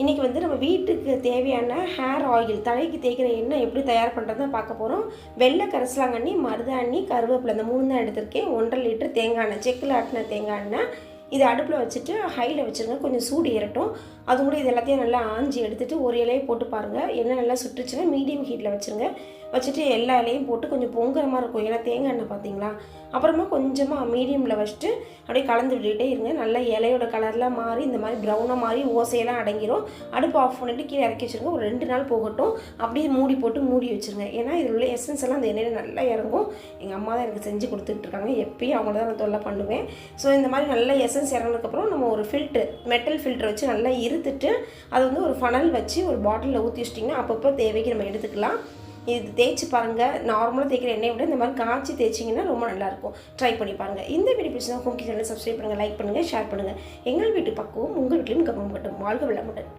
இன்றைக்கி வந்து நம்ம வீட்டுக்கு தேவையான ஹேர் ஆயில், தலைக்கு தேய்க்கிற எண்ணெய் எப்படி தயார் பண்ணுறதுன்னு பார்க்க போகிறோம். வெள்ளை கரிசலாங்கண்ணி, மருதாணி, கருவேப்பிலை இந்த 3 தான் எடுத்திருக்கேன். 1,5 லிட்டர் தேங்காய் எண்ணெய், செக்கில் ஆட்டின தேங்காய் எண்ணெய். இதை அடுப்பில் வச்சுட்டு ஹையில் வச்சுருங்க. கொஞ்சம் சூடு ஏறட்டும். அது கூட இது எல்லாத்தையும் நல்லா ஆஞ்சி எடுத்துகிட்டு ஒரு இலையை போட்டு பாருங்கள். எண்ணெய் நல்லா சுட்டுச்சுன்னா மீடியம் ஹீட்டில் வச்சுருங்க. வச்சுட்டு எல்லா இலையும் போட்டு கொஞ்சம் பொங்குற மாதிரி இருக்கும். ஏன்னா தேங்காய் எண்ணெய் பார்த்தீங்களா. அப்புறமா கொஞ்சமாக மீடியமில் வச்சுட்டு அப்படியே கலந்து விட்டுக்கிட்டே இருங்க. நல்லா இலையோட கலர்லாம் மாறி இந்த மாதிரி ப்ரௌனாக மாறி ஓசையெல்லாம் அடங்கிடும். அடுப்பு ஆஃப் பண்ணிவிட்டு கீழே இறக்கி வச்சுருங்க. ஒரு 2 நாள் போகட்டும். அப்படியே மூடி போட்டு மூடி வச்சுருங்க. ஏன்னா இதில் உள்ள எசன்ஸ் எல்லாம் அந்த எண்ணெயில் நல்லா இறங்கும். எங்கள் அம்மா தான் எனக்கு செஞ்சு கொடுத்துட்ருக்காங்க. எப்பயும் அவங்கள தான் நான் தொல்லை பண்ணுவேன். ஸோ இந்த மாதிரி நல்லா எசன்ஸ் இறங்கினதுக்கப்புறம் நம்ம ஒரு மெட்டல் ஃபில்டர் வச்சு நல்லா இருத்துட்டு அதை வந்து ஒரு ஃபனல் வச்சு ஒரு பாட்டிலில் ஊற்றி வச்சிட்டிங்கன்னா அப்பப்போ தேவைக்கு நம்ம எடுத்துக்கலாம். இது தேய்ச்சி பாருங்கள். நார்மலாக தேய்க்கிற எண்ணெயை விட இந்த மாதிரி காய்ச்சி தேய்ச்சிங்கன்னா ரொம்ப நல்லாயிருக்கும். ட்ரை பண்ணி பாருங்கள். இந்த வீடியோ பிடிச்சா ஹோம் கிச்சனில் சப்ஸ்கிரைப் பண்ணுங்கள், லைக் பண்ணுங்கள், ஷேர் பண்ணுங்கள். எங்கள் வீட்டு பக்குவம் உங்கள் வீட்லையும் கவனம் கட்டும். வாழ்க வளமுடன்.